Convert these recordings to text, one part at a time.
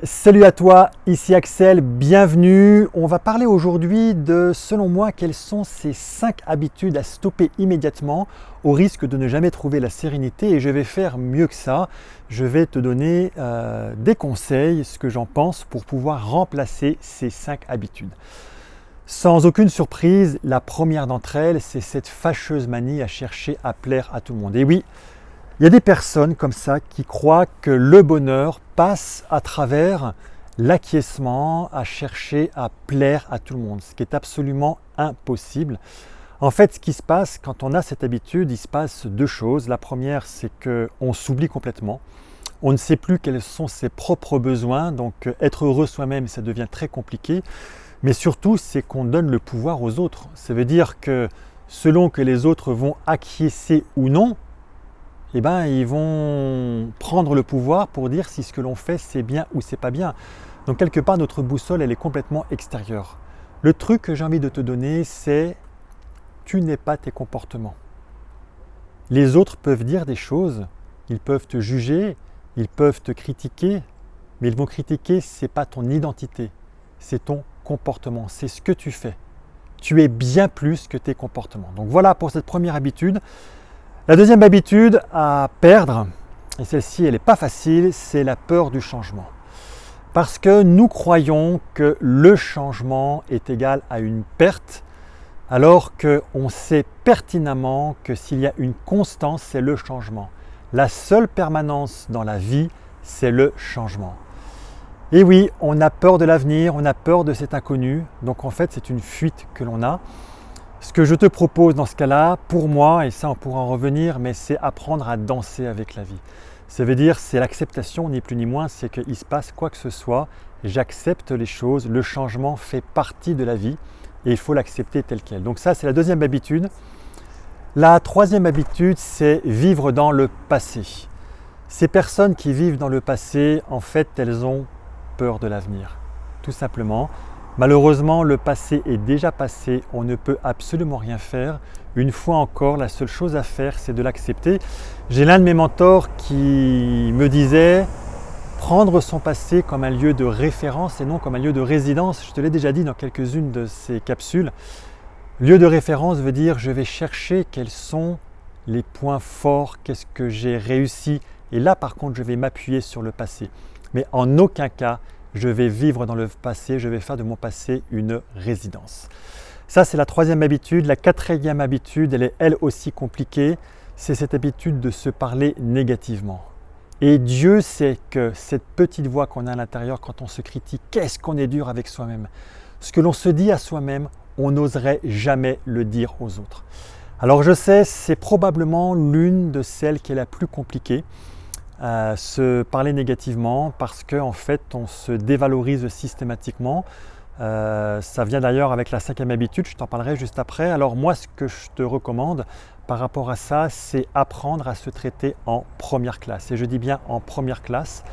Salut à toi, ici Axel, bienvenue. On va parler aujourd'hui de, selon moi, quelles sont ces 5 habitudes à stopper immédiatement au risque de ne jamais trouver la sérénité. Et je vais faire mieux que ça. Je vais te donner des conseils, ce que j'en pense, pour pouvoir remplacer ces 5 habitudes. Sans aucune surprise, la première d'entre elles, c'est cette fâcheuse manie à chercher à plaire à tout le monde. Et oui, il y a des personnes comme ça qui croient que le bonheur passe à travers l'acquiescement, à chercher à plaire à tout le monde, ce qui est absolument impossible. En fait, ce qui se passe quand on a cette habitude, il se passe deux choses. La première, c'est qu'on s'oublie complètement. On ne sait plus quels sont ses propres besoins, donc être heureux soi-même, ça devient très compliqué. Mais surtout, c'est qu'on donne le pouvoir aux autres. Ça veut dire que selon que les autres vont acquiescer ou non, eh ben, ils vont prendre le pouvoir pour dire si ce que l'on fait c'est bien ou c'est pas bien. Donc quelque part notre boussole elle est complètement extérieure. Le truc que j'ai envie de te donner c'est tu n'es pas tes comportements. Les autres peuvent dire des choses, ils peuvent te juger, ils peuvent te critiquer, mais ils vont critiquer c'est pas ton identité, c'est ton comportement, c'est ce que tu fais. Tu es bien plus que tes comportements. Donc voilà pour cette première habitude. La deuxième habitude à perdre, et celle-ci elle n'est pas facile, c'est la peur du changement. Parce que nous croyons que le changement est égal à une perte, alors qu'on sait pertinemment que s'il y a une constance, c'est le changement. La seule permanence dans la vie, c'est le changement. Et oui, on a peur de l'avenir, on a peur de cet inconnu, donc en fait c'est une fuite que l'on a. Ce que je te propose dans ce cas-là, pour moi, et ça on pourra en revenir, mais c'est apprendre à danser avec la vie. Ça veut dire, c'est l'acceptation, ni plus ni moins, c'est qu'il se passe quoi que ce soit, j'accepte les choses, le changement fait partie de la vie et il faut l'accepter tel quel. Donc ça, c'est la deuxième habitude. La troisième habitude, c'est vivre dans le passé. Ces personnes qui vivent dans le passé, en fait, elles ont peur de l'avenir, tout simplement. Malheureusement, le passé est déjà passé, on ne peut absolument rien faire. Une fois encore, la seule chose à faire, c'est de l'accepter. J'ai l'un de mes mentors qui me disait prendre son passé comme un lieu de référence et non comme un lieu de résidence. Je te l'ai déjà dit dans quelques-unes de ces capsules. Lieu de référence veut dire je vais chercher quels sont les points forts, qu'est-ce que j'ai réussi. Et là, par contre, je vais m'appuyer sur le passé. Mais en aucun cas, je vais vivre dans le passé, je vais faire de mon passé une résidence. Ça, c'est la troisième habitude. La quatrième habitude, elle est elle aussi compliquée, c'est cette habitude de se parler négativement. Et Dieu sait que cette petite voix qu'on a à l'intérieur quand on se critique, qu'est-ce qu'on est dur avec soi-même. Ce que l'on se dit à soi-même, on n'oserait jamais le dire aux autres. Alors je sais, c'est probablement l'une de celles qui est la plus compliquée. Se parler négativement parce qu'en fait on se dévalorise systématiquement. Ça vient d'ailleurs avec la cinquième habitude, je t'en parlerai juste après. Alors moi ce que je te recommande par rapport à ça, c'est apprendre à se traiter en première classe. Et je dis bien en première classe.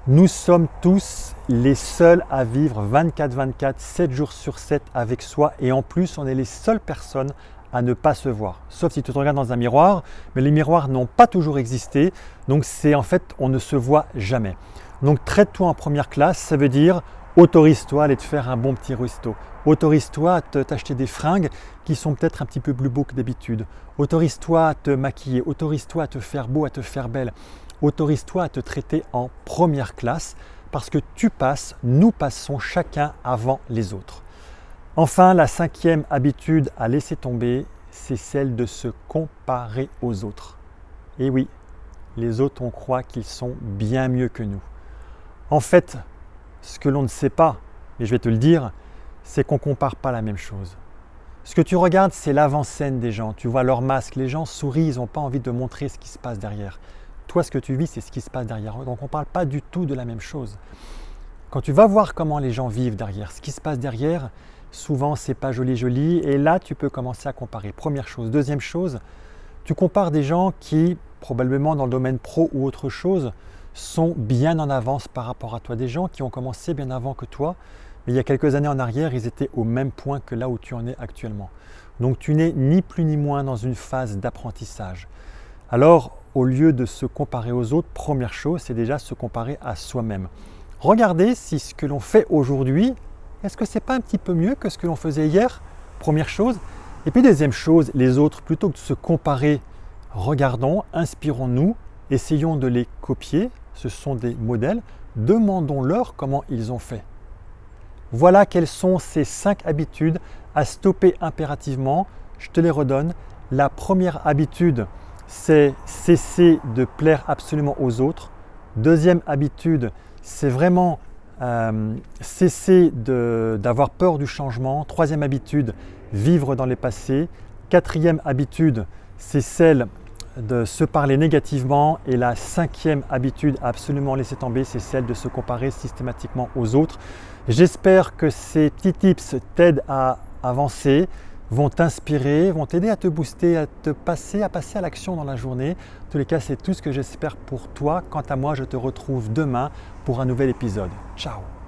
Nous sommes tous les seuls à vivre 24/24, 7 jours sur 7 avec soi et en plus on est les seules personnes à ne pas se voir. Sauf si tu te regardes dans un miroir, mais les miroirs n'ont pas toujours existé, donc c'est en fait, on ne se voit jamais. Donc traite-toi en première classe, ça veut dire autorise-toi à aller te faire un bon petit resto. Autorise-toi à t'acheter des fringues qui sont peut-être un petit peu plus beaux que d'habitude. Autorise-toi à te maquiller, autorise-toi à te faire beau, à te faire belle. Autorise-toi à te traiter en première classe parce que tu passes, nous passons chacun avant les autres. Enfin, la cinquième habitude à laisser tomber, c'est celle de se comparer aux autres. Et oui, les autres, on croit qu'ils sont bien mieux que nous. En fait, ce que l'on ne sait pas, et je vais te le dire, c'est qu'on ne compare pas la même chose. Ce que tu regardes, c'est l'avant-scène des gens. Tu vois leur masque, les gens sourient, ils n'ont pas envie de montrer ce qui se passe derrière. Toi, ce que tu vis, c'est ce qui se passe derrière. Donc, on ne parle pas du tout de la même chose. Quand tu vas voir comment les gens vivent derrière, ce qui se passe derrière, souvent c'est pas joli joli et là tu peux commencer à comparer. Première chose. Deuxième chose, tu compares des gens qui, probablement dans le domaine pro ou autre chose, sont bien en avance par rapport à toi. Des gens qui ont commencé bien avant que toi, mais il y a quelques années en arrière, ils étaient au même point que là où tu en es actuellement. Donc tu n'es ni plus ni moins dans une phase d'apprentissage. Alors, au lieu de se comparer aux autres, première chose, c'est déjà se comparer à soi-même. Regardez si ce que l'on fait aujourd'hui, est-ce que c'est pas un petit peu mieux que ce que l'on faisait hier? Première chose. Et puis deuxième chose, les autres, plutôt que de se comparer, regardons, inspirons-nous, essayons de les copier, ce sont des modèles, demandons-leur comment ils ont fait. Voilà quelles sont ces 5 habitudes à stopper impérativement. Je te les redonne. La première habitude, c'est cesser de plaire absolument aux autres. Deuxième habitude, c'est vraiment cesser d'avoir peur du changement. Troisième habitude, vivre dans les passés. Quatrième habitude, c'est celle de se parler négativement. Et la cinquième habitude à absolument laisser tomber, c'est celle de se comparer systématiquement aux autres. J'espère que ces petits tips t'aident à avancer, vont t'inspirer, vont t'aider à te booster, à passer à l'action dans la journée. En tous les cas, c'est tout ce que j'espère pour toi. Quant à moi, je te retrouve demain pour un nouvel épisode. Ciao!